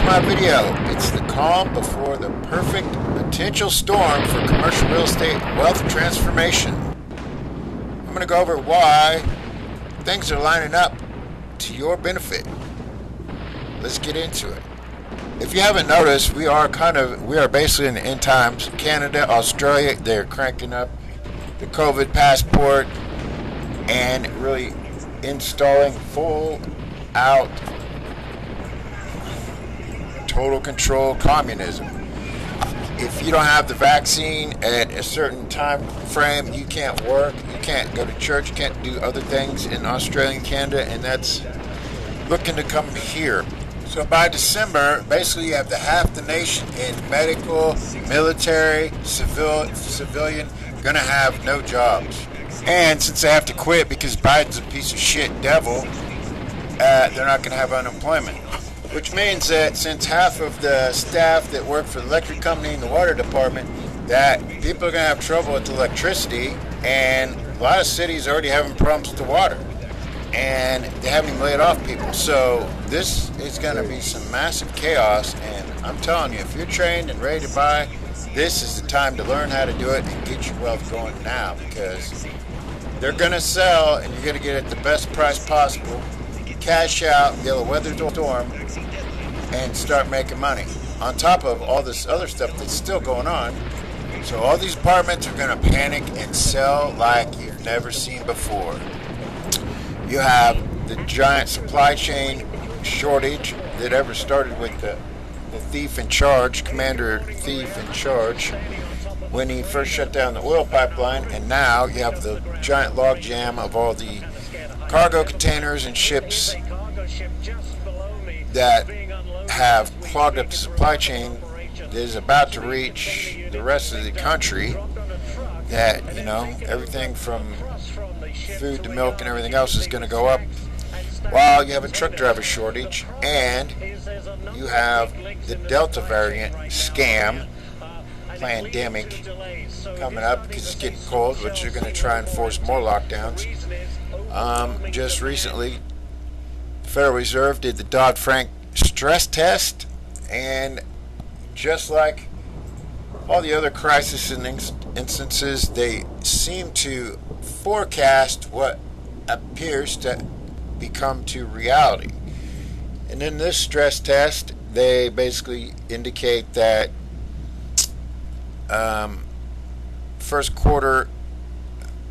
my video. It's the calm before the perfect potential storm for commercial real estate wealth transformation. I'm going to go over why things are lining up to your benefit. Let's get into it. If you haven't noticed, we are basically in the end times. Canada, Australia, they're cranking up the COVID passport and really installing full out total control communism. If you don't have the vaccine at a certain time frame, you can't work, you can't go to church, you can't do other things in Australia and Canada, and that's looking to come here. So by December, basically you have half the nation in medical, military, civilian, gonna have no jobs. And since they have to quit because Biden's a piece of shit devil, they're not gonna have unemployment. Which means that since half of the staff that work for the electric company and the water department, that people are going to have trouble with electricity, and a lot of cities are already having problems with the water, and they haven't even laid off people. So this is going to be some massive chaos, and I'm telling you, if you're trained and ready to buy, this is the time to learn how to do it and get your wealth going now, because they're going to sell, and you're going to get it at the best price possible. Cash out, be able to weather the storm, and start making money. On top of all this other stuff that's still going on. So all these apartments are going to panic and sell like you've never seen before. You have the giant supply chain shortage that ever started with the thief in charge, commander thief in charge, when he first shut down the oil pipeline, and now you have the giant logjam of all the cargo containers and ships that have clogged up the supply chain that is about to reach the rest of the country. That, everything from food to milk and everything else is going to go up, while you have a truck driver shortage, and you have the Delta variant scam pandemic coming up because it's getting cold, which you're going to try and force more lockdowns. Just recently, the Federal Reserve did the Dodd-Frank stress test, and just like all the other crisis instances, they seem to forecast what appears to become to reality. And in this stress test, they basically indicate that first quarter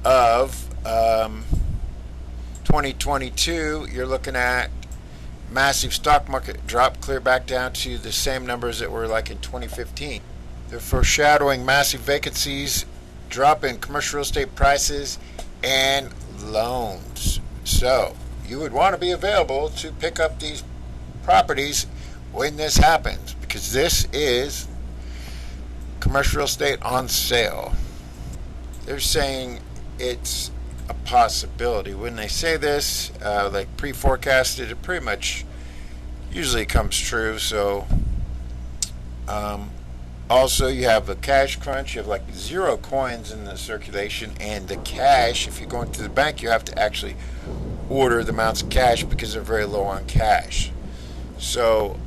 of 2022, you're looking at massive stock market drop, clear back down to the same numbers that were like in 2015. They're foreshadowing massive vacancies, drop in commercial real estate prices, and loans. So you would want to be available to pick up these properties when this happens, because this is commercial real estate on sale. They're saying it's a possibility. When they say this, like pre-forecasted, it pretty much usually comes true. So also you have a cash crunch. You have like 0 coins in the circulation, and the cash, if you're going to the bank, you have to actually order the amounts of cash because they're very low on cash. So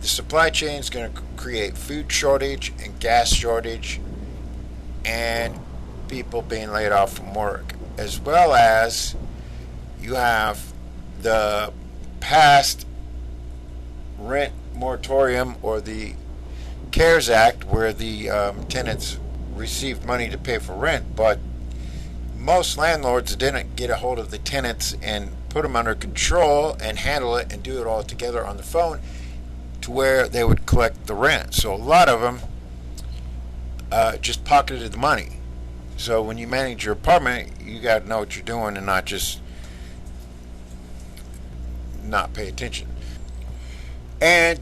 the supply chain is going to create food shortage and gas shortage, and people being laid off from work, as well as you have the past rent moratorium, or the CARES Act, where the tenants received money to pay for rent, but most landlords didn't get a hold of the tenants and put them under control and handle it and do it all together on the phone to where they would collect the rent. So a lot of them just pocketed the money. So when you manage your apartment, you got to know what you're doing and not just not pay attention. And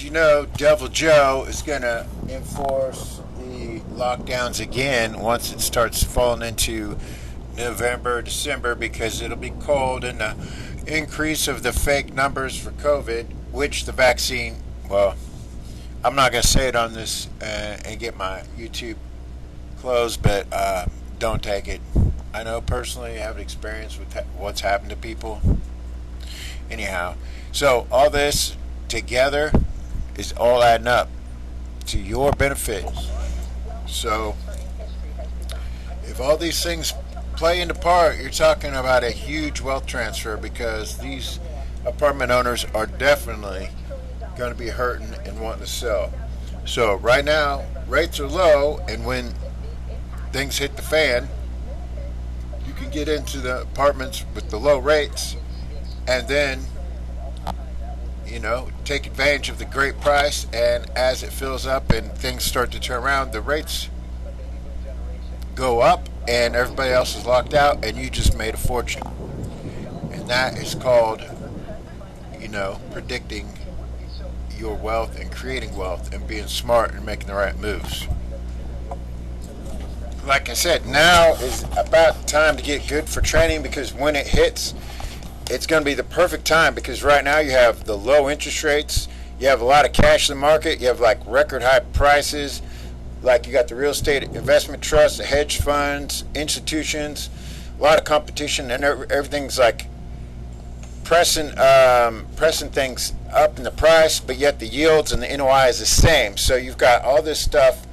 Devil Joe is going to enforce the lockdowns again once it starts falling into November, December, because it'll be cold, and the increase of the fake numbers for COVID, which the vaccine, well, I'm not going to say it on this and get my YouTube closed, but don't take it. I know personally I have experience with what's happened to people. Anyhow, so all this together is all adding up to your benefit. So if all these things play into part, you're talking about a huge wealth transfer, because these apartment owners are definitely going to be hurting and wanting to sell. So right now, rates are low, and when things hit the fan, you can get into the apartments with the low rates, and then, take advantage of the great price. And as it fills up and things start to turn around, the rates go up, and everybody else is locked out, and you just made a fortune. And that is called, predicting your wealth and creating wealth and being smart and making the right moves. Like I said, now is about time to get good for training, because when it hits, it's going to be the perfect time, because right now you have the low interest rates, you have a lot of cash in the market, you have like record high prices, like you got the real estate investment trusts, the hedge funds, institutions, a lot of competition, and everything's like pressing things up in the price, but yet the yields and the NOI is the same. So you've got all this stuff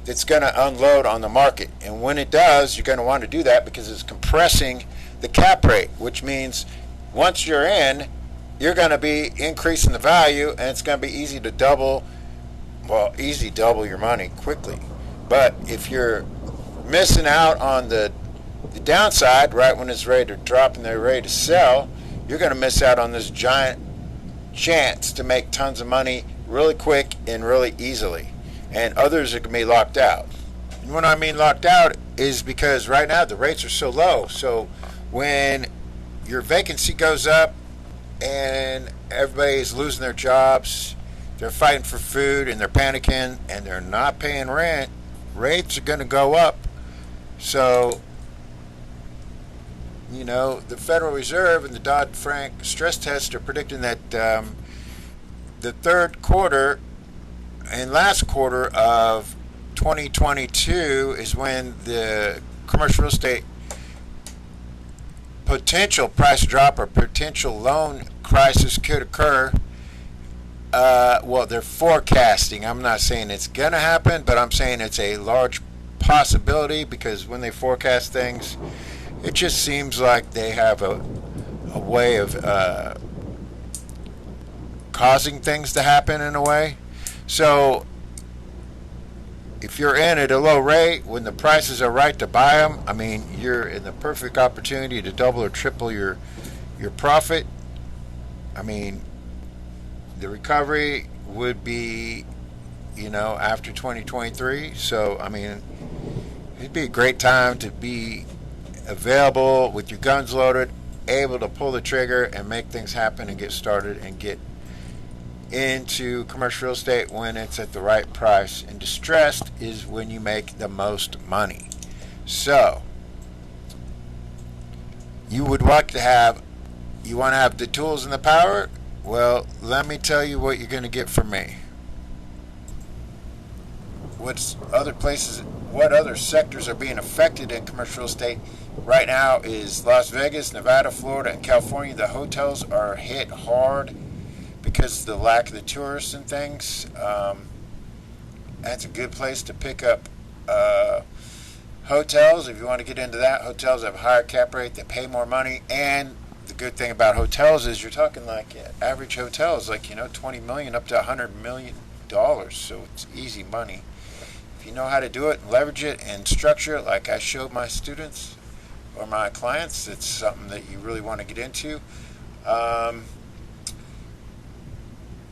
that's going to unload on the market, and when it does, you're going to want to do that because it's compressing the cap rate, which means once you're in, you're going to be increasing the value, and it's going to be easy double your money quickly. But if you're missing out on the downside right when it's ready to drop and they're ready to sell, you're going to miss out on this giant chance to make tons of money really quick and really easily. And others are going to be locked out. And what I mean locked out is because right now the rates are so low. So when your vacancy goes up and everybody's losing their jobs, they're fighting for food and they're panicking and they're not paying rent, rates are going to go up. So, the Federal Reserve and the Dodd-Frank stress test are predicting that the third quarter and last quarter of 2022 is when the commercial real estate potential price drop or potential loan crisis could occur. They're forecasting. I'm not saying it's going to happen, but I'm saying it's a large possibility, because when they forecast things, it just seems like they have a way of causing things to happen in a way. So if you're in at a low rate when the prices are right to buy them, you're in the perfect opportunity to double or triple your profit. The recovery would be, after 2023. So, it'd be a great time to be available with your guns loaded, able to pull the trigger and make things happen and get started and get into commercial real estate when it's at the right price. And distressed is when you make the most money. So, you want to have the tools and the power? Well, let me tell you what you're going to get from me. What other sectors are being affected in commercial real estate right now is Las Vegas, Nevada, Florida, and California. The hotels are hit hard because of the lack of the tourists and things. That's a good place to pick up hotels. If you want to get into that, hotels have a higher cap rate, they pay more money, and the good thing about hotels is you're talking like average hotels, like $20 million up to $100 million, so it's easy money. If you know how to do it and leverage it and structure it like I showed my students or my clients, it's something that you really want to get into. A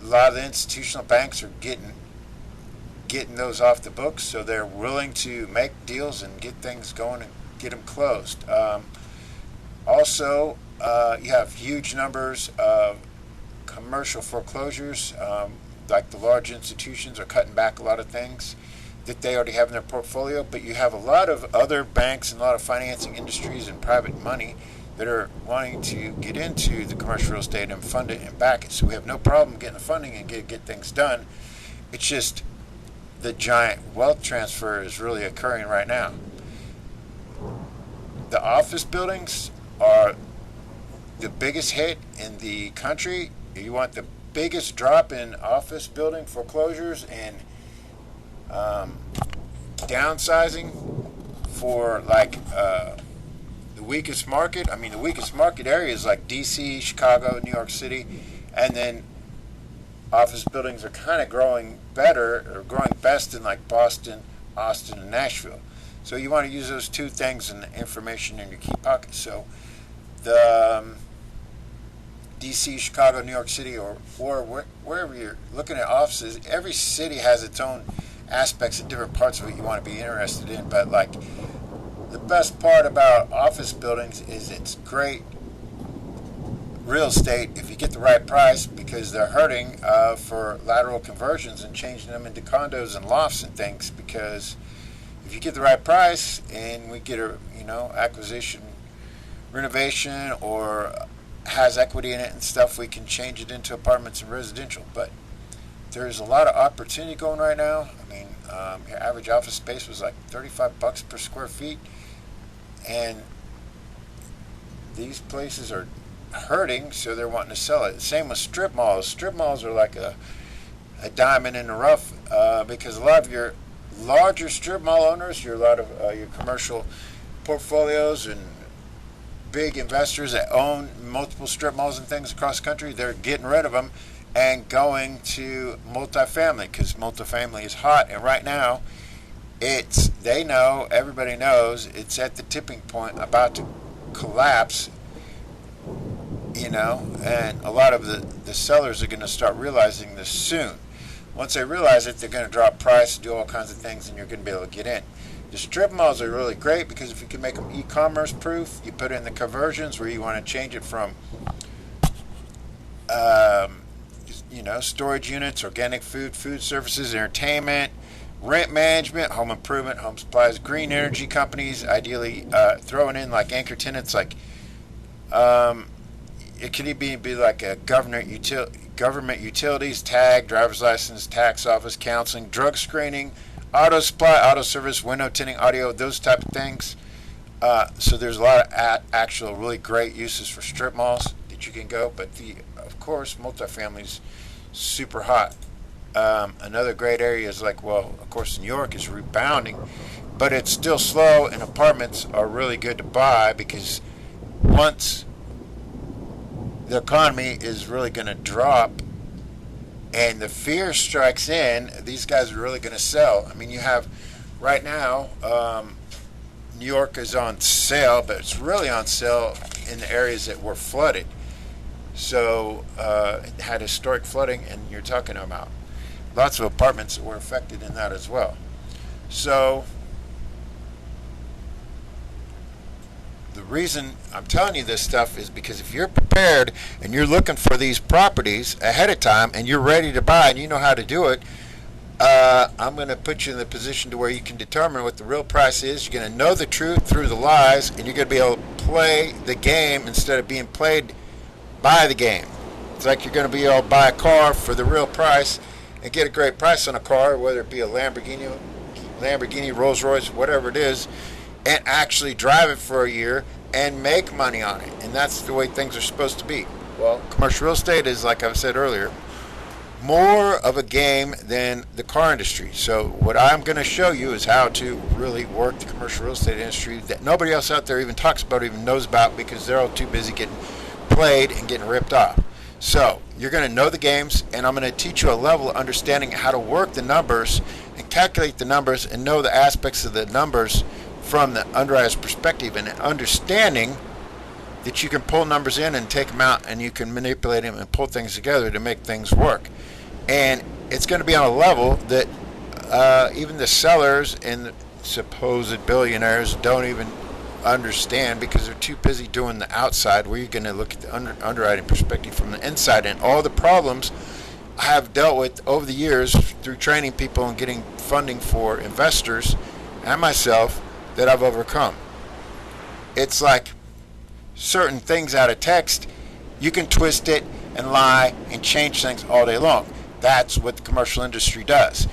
lot of the institutional banks are getting those off the books, so they're willing to make deals and get things going and get them closed. Also, you have huge numbers of commercial foreclosures. Like the large institutions are cutting back a lot of things that they already have in their portfolio, but you have a lot of other banks and a lot of financing industries and private money that are wanting to get into the commercial real estate and fund it and back it. So we have no problem getting the funding and get things done. It's just the giant wealth transfer is really occurring right now. The office buildings are the biggest hit in the country. You want the biggest drop in office building foreclosures and downsizing for like the weakest market. I mean, the weakest market areas like DC, Chicago, New York City, and then office buildings are kind of growing better or growing best in like Boston, Austin, and Nashville. So you want to use those two things and the information in your key pocket. So the DC, Chicago, New York City, or wherever you're looking at offices, every city has its own aspects and different parts of it you want to be interested in. But like the best part about office buildings is it's great real estate if you get the right price, because they're hurting for lateral conversions and changing them into condos and lofts and things. Because if you get the right price and we get a acquisition, renovation, or has equity in it and stuff, we can change it into apartments and residential. But there's a lot of opportunity going right now. I mean, your average office space was like $35 per square feet, and these places are hurting, so they're wanting to sell it. Same with strip malls. Strip malls are like a diamond in the rough, because a lot of your larger strip mall owners, a lot of your commercial portfolios and big investors that own multiple strip malls and things across the country, they're getting rid of them and going to multifamily, because multifamily is hot. And right now, everybody knows it's at the tipping point, about to collapse, and a lot of the sellers are going to start realizing this soon. Once they realize it, they're going to drop price, do all kinds of things, and you're going to be able to get in. The strip malls are really great because if you can make them e-commerce proof, you put in the conversions where you want to change it from storage units, organic food services, entertainment, rent management, home improvement, home supplies, green energy companies, ideally throwing in like anchor tenants, like it could be like a government utilities, tag, driver's license, tax office, counseling, drug screening, auto supply, auto service, window tinting, audio, those type of things. So there's a lot of actual really great uses for strip malls that you can go. But of course, multifamily's super hot. Another great area is like, of course, New York is rebounding, but it's still slow, and apartments are really good to buy because once the economy is really going to drop and the fear strikes in, these guys are really going to sell. I mean, you have right now, New York is on sale, but it's really on sale in the areas that were flooded. So it had historic flooding, and you're talking about lots of apartments that were affected in that as well. So the reason I'm telling you this stuff is because if you're prepared and you're looking for these properties ahead of time and you're ready to buy and you know how to do it, I'm going to put you in the position to where you can determine what the real price is. You're going to know the truth through the lies, and you're going to be able to play the game instead of being played by the game. It's like you're going to be able to buy a car for the real price and get a great price on a car, whether it be a Lamborghini, Rolls Royce, whatever it is, and actually drive it for a year and make money on it. And that's the way things are supposed to be. Well, commercial real estate is, like I said earlier, more of a game than the car industry. So what I'm going to show you is how to really work the commercial real estate industry that nobody else out there even talks about, even knows about, because they're all too busy getting played and getting ripped off. So you're going to know the games, and I'm going to teach you a level of understanding how to work the numbers and calculate the numbers and know the aspects of the numbers from the underwriter's perspective, and understanding that you can pull numbers in and take them out, and you can manipulate them and pull things together to make things work. And it's going to be on a level that even the sellers and the supposed billionaires don't even understand, because they're too busy doing the outside, where you're going to look at the underwriting perspective from the inside. And all the problems I have dealt with over the years through training people and getting funding for investors and myself that I've overcome. It's like certain things out of text, you can twist it and lie and change things all day long. That's what the commercial industry does.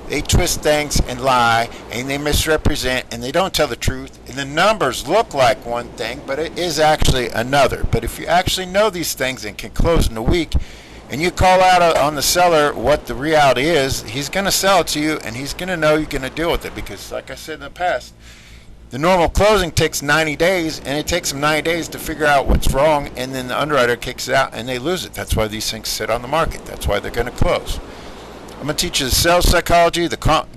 They twist things and lie, and they misrepresent, and they don't tell the truth, and the numbers look like one thing, but it is actually another. But if you actually know these things and can close in a week, and you call out on the seller what the reality is, he's going to sell it to you, and he's going to know you're going to deal with it. Because like I said in the past, the normal closing takes 90 days, and it takes them 90 days to figure out what's wrong, and then the underwriter kicks it out and they lose it. That's why these things sit on the market. That's why they're going to close. I'm going to teach you the sales psychology,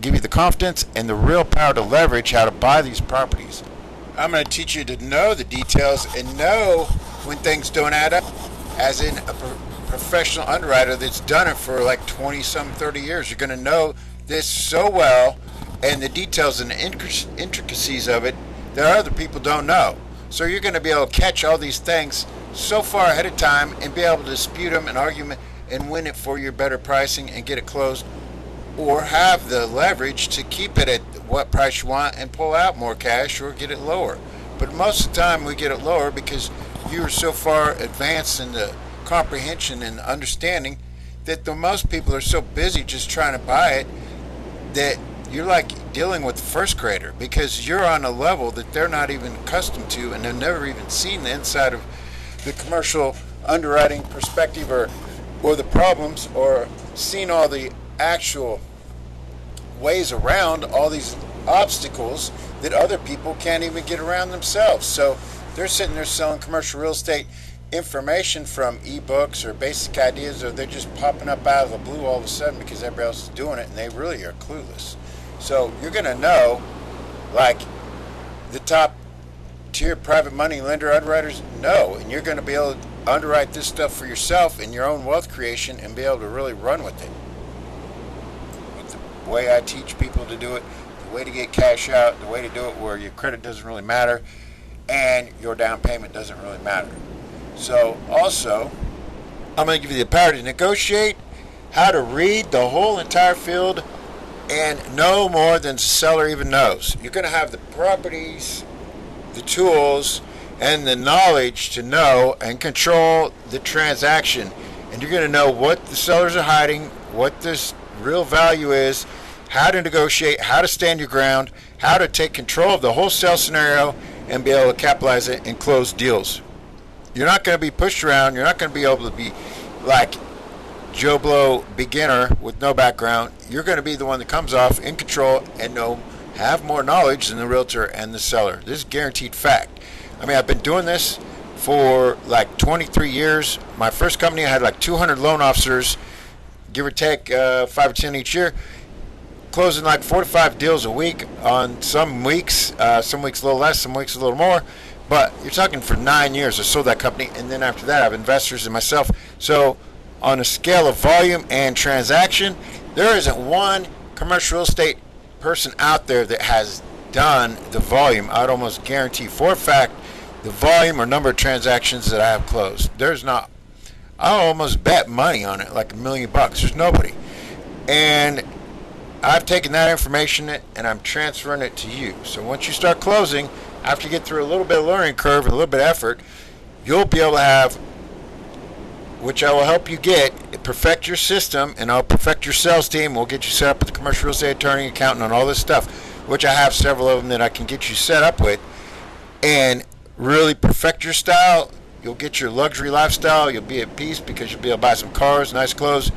give you the confidence, and the real power to leverage how to buy these properties. I'm going to teach you to know the details and know when things don't add up, as in a professional underwriter that's done it for like 30 years. You're going to know this so well, and the details and the intricacies of it that other people don't know. So you're going to be able to catch all these things so far ahead of time and be able to dispute them and argument and win it for your better pricing and get it closed, or have the leverage to keep it at what price you want and pull out more cash or get it lower. But most of the time we get it lower because you are so far advanced in the comprehension and understanding that most people are so busy just trying to buy it that you're like dealing with the first grader, because you're on a level that they're not even accustomed to, and they've never even seen the inside of the commercial underwriting perspective or the problems, or seen all the actual ways around all these obstacles that other people can't even get around themselves. So they're sitting there selling commercial real estate information from ebooks or basic ideas, or they're just popping up out of the blue all of a sudden because everybody else is doing it, and they really are clueless. So you're going to know, like the top tier private money lender underwriters know, and you're going to be able to underwrite this stuff for yourself in your own wealth creation and be able to really run with it. The way I teach people to do it, the way to get cash out, the way to do it where your credit doesn't really matter and your down payment doesn't really matter. So also, I'm going to give you the power to negotiate, how to read the whole entire field and know more than the seller even knows. You're going to have the properties, the tools, and the knowledge to know and control the transaction. And you're going to know what the sellers are hiding, what this real value is, how to negotiate, how to stand your ground, how to take control of the whole sales scenario and be able to capitalize it and close deals. You're not going to be pushed around. You're not going to be able to be like Joe Blow beginner with no background. You're going to be the one that comes off in control and have more knowledge than the realtor and the seller. This is guaranteed fact. I mean, I've been doing this for like 23 years. My first company, I had like 200 loan officers, give or take 5 or 10 each year, closing like 4 to 5 deals a week on some weeks a little less, some weeks a little more. But you're talking for 9 years I sold that company, and then after that I have investors and myself. So on a scale of volume and transaction, there isn't one commercial real estate person out there that has done the volume. I'd almost guarantee for a fact the volume or number of transactions that I have closed. There's not. I almost bet money on it, like $1 million. There's nobody. And I've taken that information and I'm transferring it to you. So once you start closing, after you get through a little bit of learning curve and a little bit of effort, you'll be able to have, which I will help you get, perfect your system, and I'll perfect your sales team. We'll get you set up with a commercial real estate attorney, accountant, and all this stuff, which I have several of them that I can get you set up with, and really perfect your style. You'll get your luxury lifestyle. You'll be at peace because you'll be able to buy some cars, nice clothes,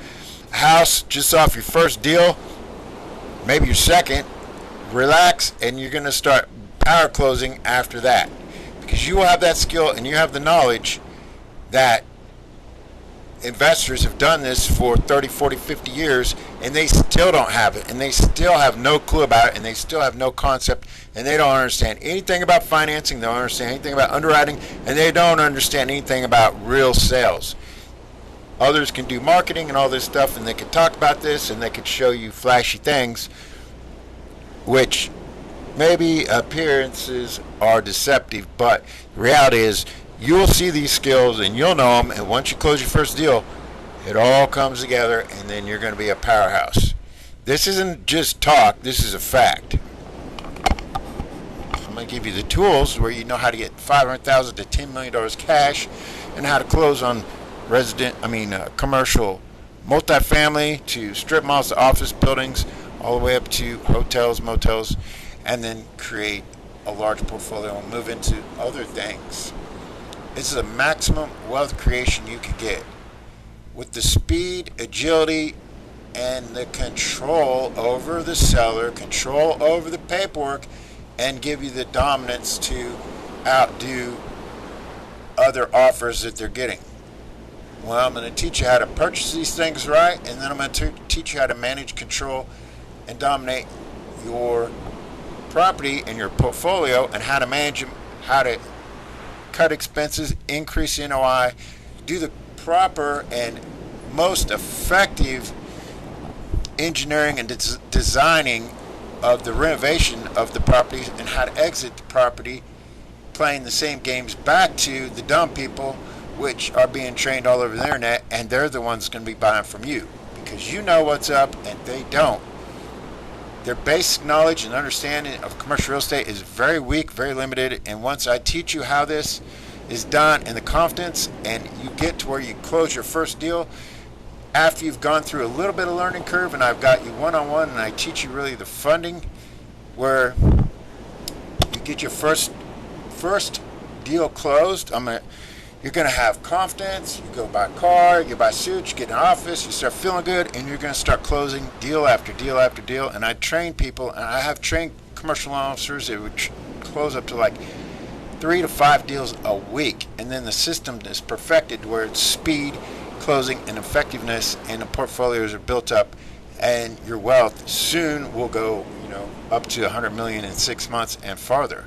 a house just off your first deal, maybe your second. Relax, and you're going to start power closing after that, because you will have that skill and you have the knowledge that investors have done this for 30, 40, 50 years, and they still don't have it, and they still have no clue about it, and they still have no concept, and they don't understand anything about financing, they don't understand anything about underwriting, and they don't understand anything about real sales. Others can do marketing and all this stuff, and they can talk about this, and they could show you flashy things, which maybe appearances are deceptive, but the reality is you'll see these skills and you'll know them, and once you close your first deal, it all comes together, and then you're going to be a powerhouse. This isn't just talk, this is a fact. I'm going to give you the tools where you know how to get $500,000 to $10 million cash, and how to close on commercial multifamily to strip malls to office buildings, all the way up to hotels, motels, and then create a large portfolio and move into other things. This is a maximum wealth creation you could get with the speed, agility, and the control over the seller, control over the paperwork, and give you the dominance to outdo other offers that they're getting. Well, I'm going to teach you how to purchase these things right, and then I'm going to teach you how to manage, control, and dominate your property and your portfolio, and how to manage them, how to cut expenses, increase NOI, do the proper and most effective engineering and designing of the renovation of the property, and how to exit the property, playing the same games back to the dumb people, which are being trained all over the internet, and they're the ones going to be buying from you because you know what's up and they don't. Their basic knowledge and understanding of commercial real estate is very weak, very limited, and once I teach you how this is done and the confidence, and you get to where you close your first deal after you've gone through a little bit of learning curve, and I've got you one-on-one, and I teach you really the funding where you get your first deal closed. You're going to have confidence. You go buy a car, you buy suits, you get an office, you start feeling good, and you're going to start closing deal after deal after deal. And I train people, and I have trained commercial loan officers that would close up to like 3 to 5 deals a week. And then the system is perfected where it's speed, closing, and effectiveness, and the portfolios are built up, and your wealth soon will go, up to 100 million in 6 months and farther.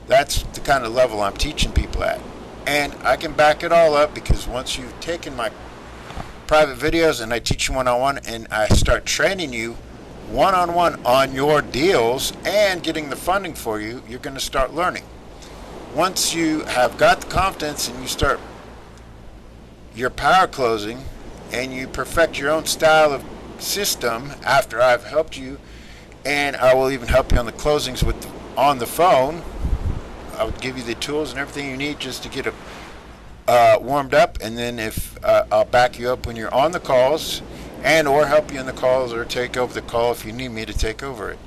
That's the kind of level I'm teaching people at. And I can back it all up because once you've taken my private videos and I teach you one-on-one and I start training you one-on-one on your deals and getting the funding for you, you're going to start learning. Once you have got the confidence and you start your power closing and you perfect your own style of system after I've helped you, and I will even help you on the closings on the phone. I would give you the tools and everything you need just to get it warmed up, and then if I'll back you up when you're on the calls, and or help you in the calls or take over the call if you need me to take over it.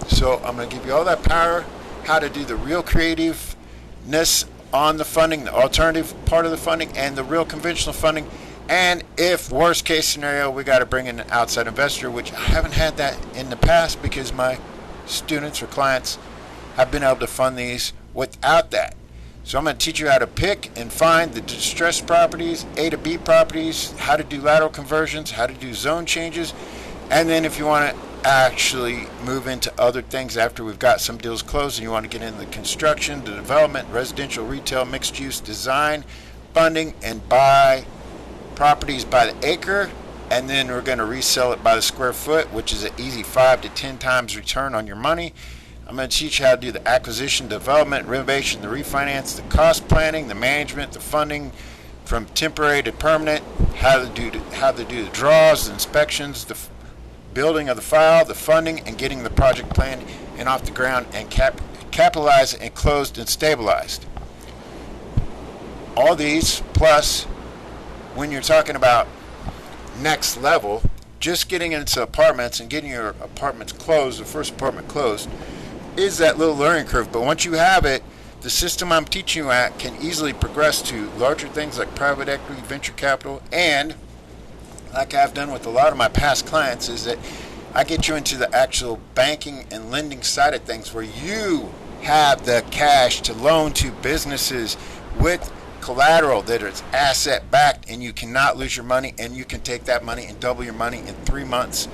So I'm going to give you all that power, how to do the real creativeness on the funding, the alternative part of the funding, and the real conventional funding. And if worst case scenario, we got to bring in an outside investor, which I haven't had that in the past because my students or clients have been able to fund these without that. So I'm going to teach you how to pick and find the distressed properties, A to B properties, how to do lateral conversions, how to do zone changes, and then if you want to actually move into other things after we've got some deals closed and you want to get into the construction, the development, residential, retail, mixed use, design, funding, and buy properties by the acre, and then we're going to resell it by the square foot, which is an easy 5 to 10 times return on your money. I'm going to teach you how to do the acquisition, development, renovation, the refinance, the cost planning, the management, the funding from temporary to permanent, how to do the draws, the inspections, the building of the file, the funding, and getting the project planned and off the ground and capitalized and closed and stabilized. All these, plus when you're talking about next level, just getting into apartments and getting your apartments closed, the first apartment closed, is that little learning curve. But once you have it, the system I'm teaching you at can easily progress to larger things like private equity, venture capital, and like I've done with a lot of my past clients, is that I get you into the actual banking and lending side of things where you have the cash to loan to businesses with collateral that is asset backed, and you cannot lose your money, and you can take that money and double your money in 3 months,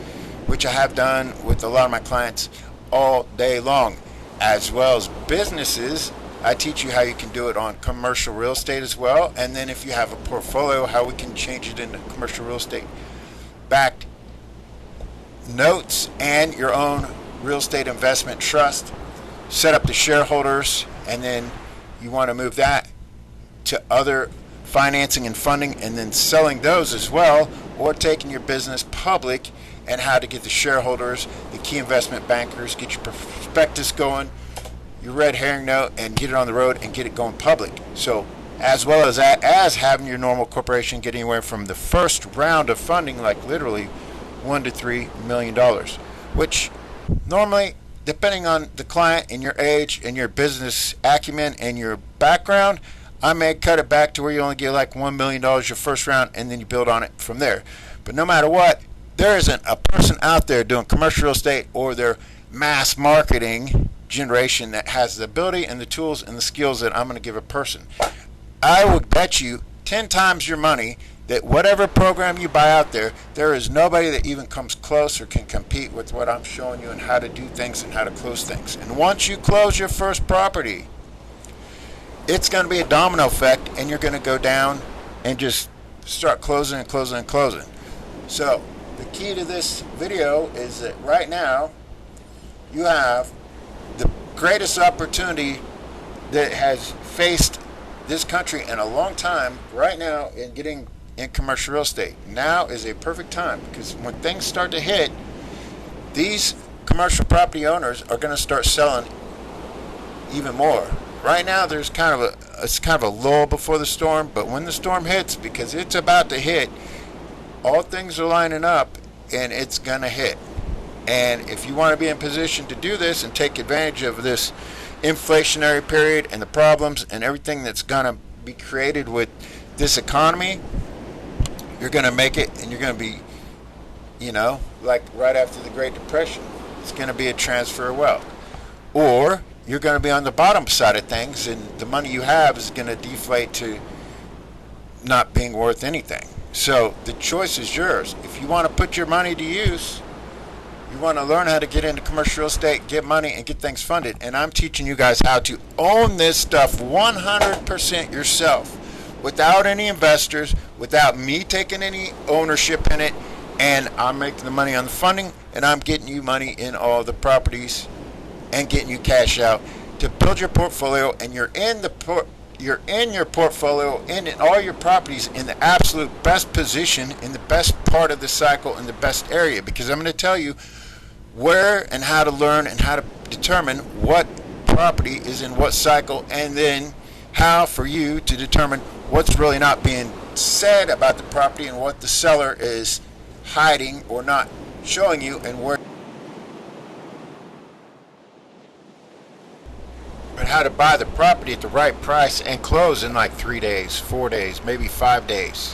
which I have done with a lot of my clients all day long. As well as businesses, I teach you how you can do it on commercial real estate as well, and then if you have a portfolio, how we can change it into commercial real estate backed notes and your own real estate investment trust, set up the shareholders, and then you want to move that to other financing and funding, and then selling those as well, or taking your business public, and how to get the shareholders, the key investment bankers, get your prospectus going, your red herring note, and get it on the road and get it going public. So as well as that, as having your normal corporation get anywhere from the first round of funding, like literally $1 to $3 million, which normally, depending on the client and your age and your business acumen and your background, I may cut it back to where you only get like $1 million your first round, and then you build on it from there. But no matter what, there isn't a person out there doing commercial real estate or their mass marketing generation that has the ability and the tools and the skills that I'm going to give a person. I would bet you 10 times your money that whatever program you buy out there, there is nobody that even comes close or can compete with what I'm showing you and how to do things and how to close things. And once you close your first property, it's going to be a domino effect, and you're going to go down and just start closing and closing and closing. So the key to this video is that right now you have the greatest opportunity that has faced this country in a long time right now in getting in commercial real estate. Now is a perfect time, because when things start to hit, these commercial property owners are going to start selling even more. Right now there's kind of a lull before the storm, but when the storm hits, because it's about to hit, all things are lining up and it's going to hit. And if you want to be in position to do this and take advantage of this inflationary period and the problems and everything that's going to be created with this economy, you're going to make it, and you're going to be, like right after the Great Depression. It's going to be a transfer of wealth. Or you're going to be on the bottom side of things, and the money you have is going to deflate to not being worth anything. So the choice is yours. If you want to put your money to use, you want to learn how to get into commercial real estate, get money, and get things funded. And I'm teaching you guys how to own this stuff 100% yourself, without any investors, without me taking any ownership in it. And I'm making the money on the funding, and I'm getting you money in all the properties and getting you cash out to build your portfolio. And you're in your portfolio, in all your properties, in the absolute best position, in the best part of the cycle, in the best area. Because I'm going to tell you where and how to learn and how to determine what property is in what cycle, and then how for you to determine what's really not being said about the property and what the seller is hiding or not showing you, and where. But how to buy the property at the right price and close in like 3 days, 4 days, maybe 5 days.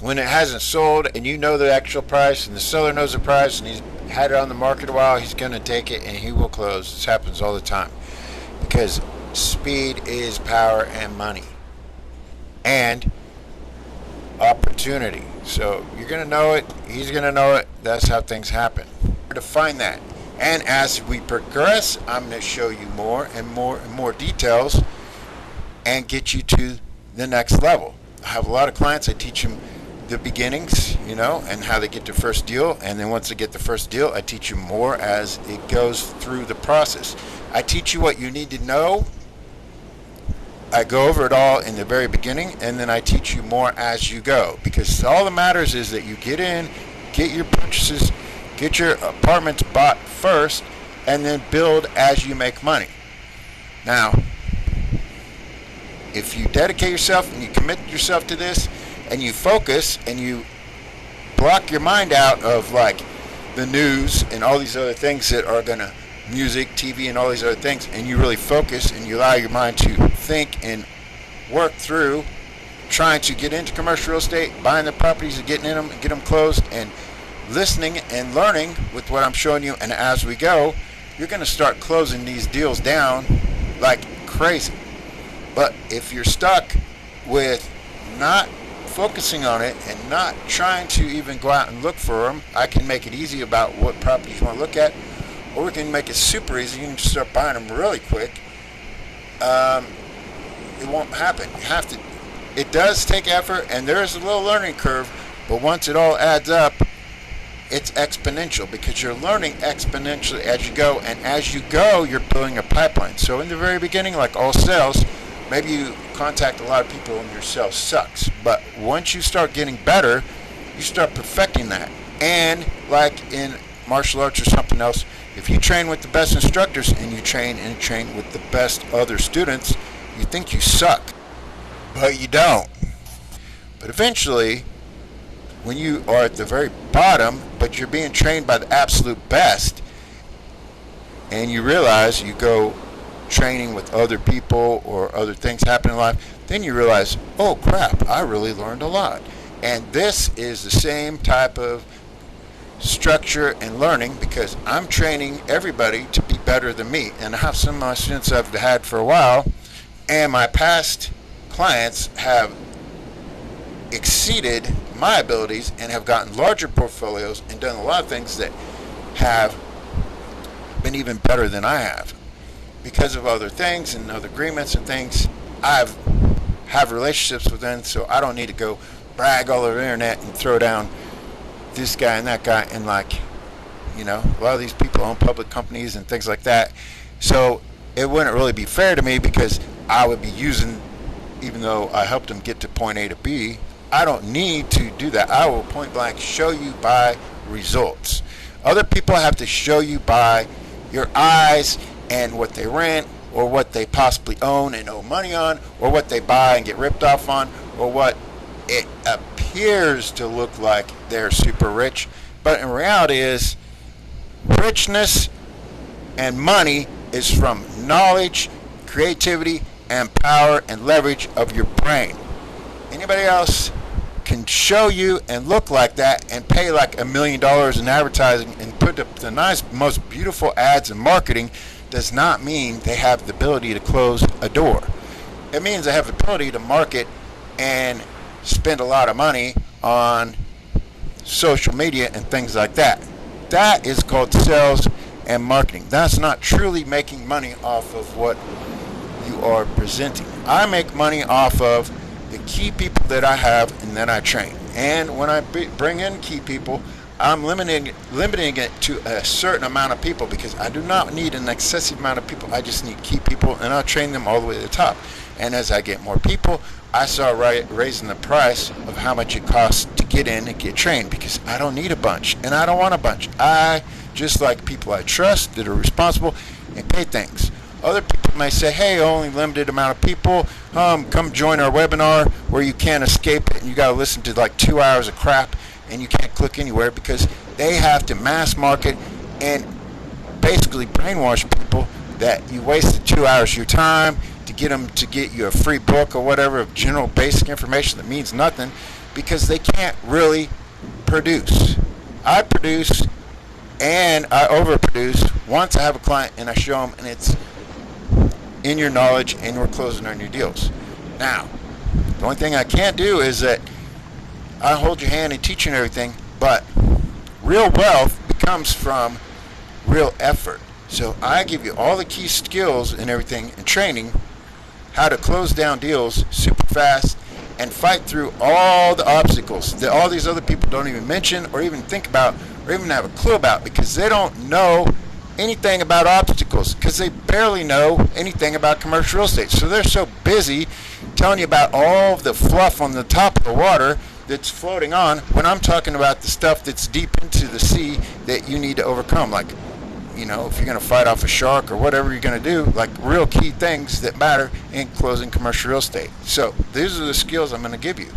When it hasn't sold and you know the actual price and the seller knows the price and he's had it on the market a while, he's going to take it and he will close. This happens all the time, because speed is power and money and opportunity. So you're going to know it, he's going to know it. That's how things happen. To find that. And as we progress, I'm going to show you more and more details and get you to the next level. I have a lot of clients. I teach them the beginnings, and how they get their first deal. And then once they get the first deal, I teach you more as it goes through the process. I teach you what you need to know. I go over it all in the very beginning, and then I teach you more as you go. Because all that matters is that you get in, get your purchases, get your apartments bought first, and then build as you make money. Now, if you dedicate yourself and you commit yourself to this, and you focus and you block your mind out of like the news and all these other things that are gonna, music, TV, and all these other things, and you really focus and you allow your mind to think and work through trying to get into commercial real estate, buying the properties and getting in them and get them closed, and listening and learning with what I'm showing you, and as we go, you're going to start closing these deals down like crazy. But if you're stuck with not focusing on it and not trying to even go out and look for them, I can make it easy about what properties you want to look at, or we can make it super easy. You can just start buying them really quick. It won't happen. You have to. It does take effort, and there is a little learning curve, but once it all adds up, it's exponential, because you're learning exponentially as you go, and as you go, you're building a pipeline. So in the very beginning, like all sales, maybe you contact a lot of people and your sales sucks. But once you start getting better, you start perfecting that. And like in martial arts or something else, if you train with the best instructors and you train with the best other students, you think you suck, but you don't. But eventually, when you are at the very bottom, but you're being trained by the absolute best, and you realize you go training with other people or other things happening in life, then you realize, oh crap, I really learned a lot. And this is the same type of structure and learning, because I'm training everybody to be better than me. And I have some of my students I've had for a while, and my past clients have exceeded my abilities and have gotten larger portfolios and done a lot of things that have been even better than I have. Because of other things and other agreements and things, I have relationships with them, so I don't need to go brag all over the internet and throw down this guy and that guy. And like, a lot of these people own public companies and things like that, so it wouldn't really be fair to me, because I would be using, even though I helped them get to point A to B, I don't need to do that. I will point blank show you by results. Other people have to show you by your eyes and what they rent, or what they possibly own and owe money on, or what they buy and get ripped off on, or what it appears to look like they're super rich. But in reality is, richness and money is from knowledge, creativity, and power and leverage of your brain. Anybody else can show you and look like that and pay like $1 million in advertising and put up the nice, most beautiful ads and marketing, does not mean they have the ability to close a door. It means they have the ability to market and spend a lot of money on social media and things like that. That is called sales and marketing. That's not truly making money off of what you are presenting. I make money off of the key people that I have and that I train. And when I bring in key people, I'm limiting it to a certain amount of people, because I do not need an excessive amount of people. I just need key people, and I'll train them all the way to the top. And as I get more people, I start raising the price of how much it costs to get in and get trained, because I don't need a bunch, and I don't want a bunch. I just like people I trust that are responsible and pay things. Other people may say, hey, only limited amount of people, come join our webinar where you can't escape it and you got to listen to like 2 hours of crap and you can't click anywhere, because they have to mass market and basically brainwash people that you wasted 2 hours of your time to get them to get you a free book or whatever of general basic information that means nothing, because they can't really produce. I produce and I overproduce once I have a client and I show them and it's in your knowledge and we're closing on your deals. Now, the only thing I can't do is that I hold your hand and teach you everything, but real wealth comes from real effort. So I give you all the key skills and everything and training, how to close down deals super fast and fight through all the obstacles that all these other people don't even mention or even think about or even have a clue about, because they don't know anything about obstacles, because they barely know anything about commercial real estate. So they're so busy telling you about all of the fluff on the top of the water that's floating on, when I'm talking about the stuff that's deep into the sea that you need to overcome. Like, if you're going to fight off a shark or whatever you're going to do, like real key things that matter in closing commercial real estate. So these are the skills I'm going to give you.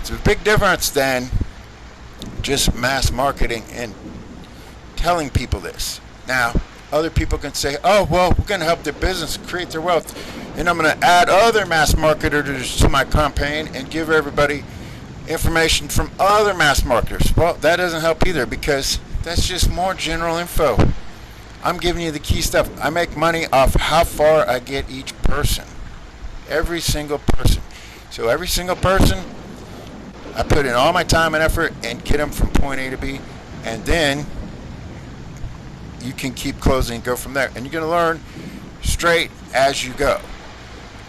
It's a big difference than just mass marketing and telling people this. Now, other people can say, oh, well, we're going to help their business create their wealth, and I'm going to add other mass marketers to my campaign and give everybody information from other mass marketers. Well, that doesn't help either, because that's just more general info. I'm giving you the key stuff. I make money off how far I get each person. Every single person. So every single person, I put in all my time and effort and get them from point A to B, and then you can keep closing and go from there. And you're going to learn straight as you go.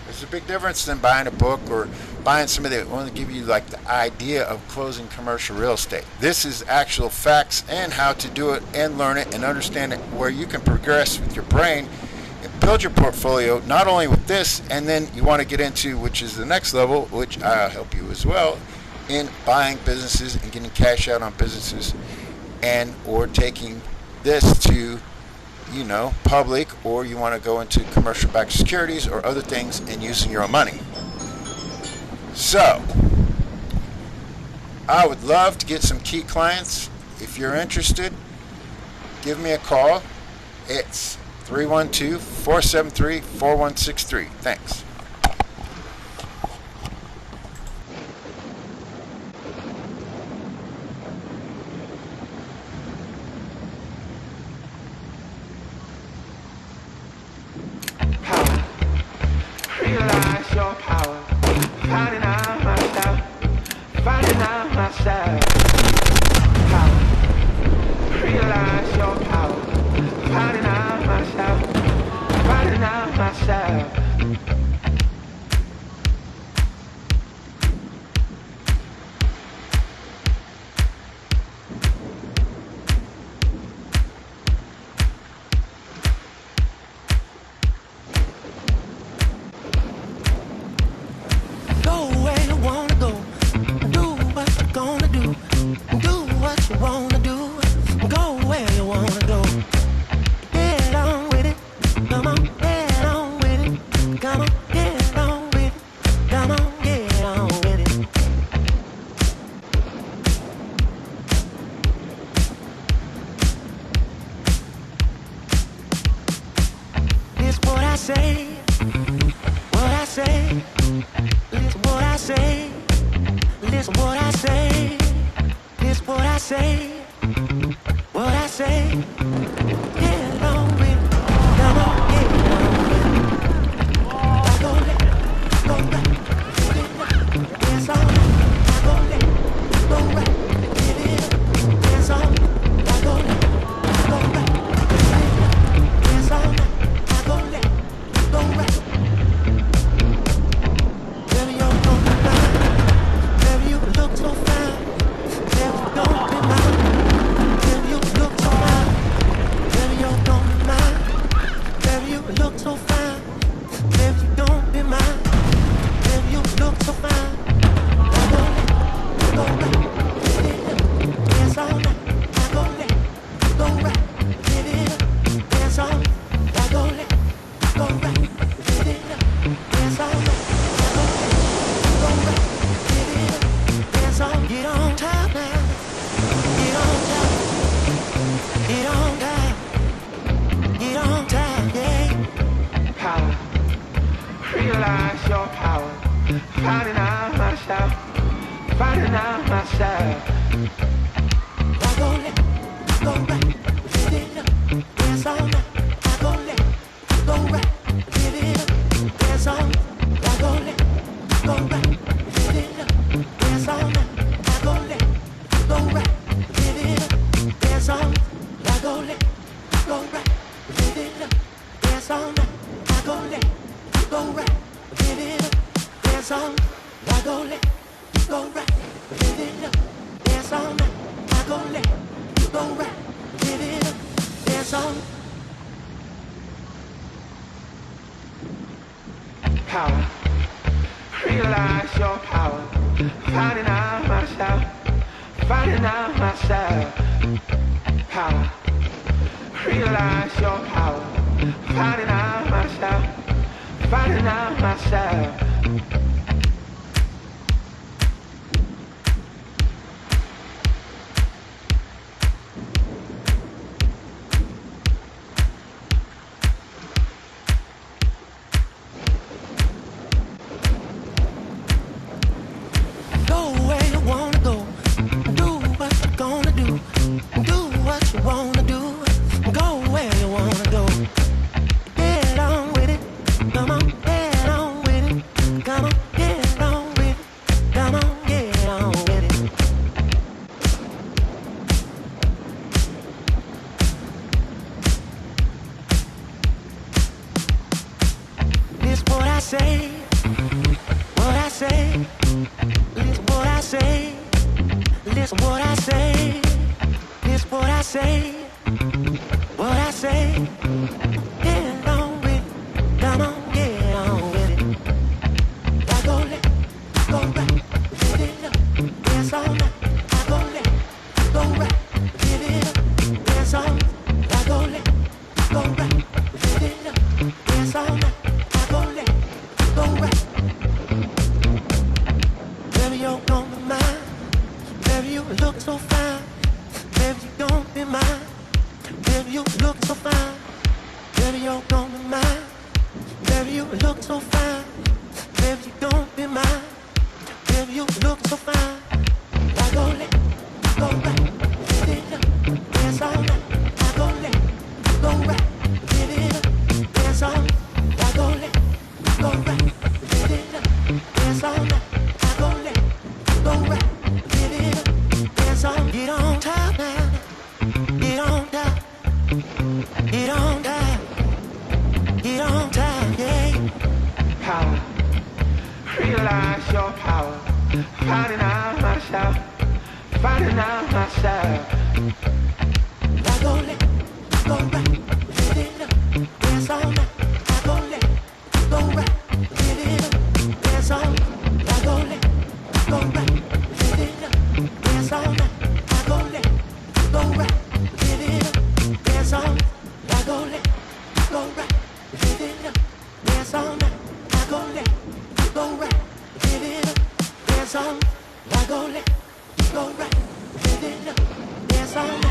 There's a big difference than buying a book or buying somebody that want to give you like the idea of closing commercial real estate. This is actual facts and how to do it and learn it and understand it, where you can progress with your brain and build your portfolio, not only with this, and then you want to get into, which is the next level, which I'll help you as well, in buying businesses and getting cash out on businesses, and or taking this to public, or you want to go into commercial backed securities or other things and using your own money. So I would love to get some key clients. If you're interested, give me a call. It's 312-473-4163. Thanks. Realize your power, finding out myself, finding out myself. Power, realize your power, finding out myself, finding out myself. Power, realize your power, finding out myself, finding out myself. Power, realize your power, finding out myself, finding out myself. Baby, so fine, baby, you don't be mine. Baby, you look so fine. I go let go right, give it up, dance all night. I go let go right, give it up, dance all night. I go let go right, give it up, dance all night. I go let go right, give it up, dance all night. Get on top now, get on top, get on top, get on top, yeah. Power, realize your power. Finding out myself, finding out myself. I go let go right, give it up, dance all night. I go let go right, give it up, dance all night. I go let go right, give it up, dance all night. I go let go right, give it up, dance all night. I go let go right, give it up, dance all night. I go let go right, give it up, dance all night. I go let go right, give it up, dance all night.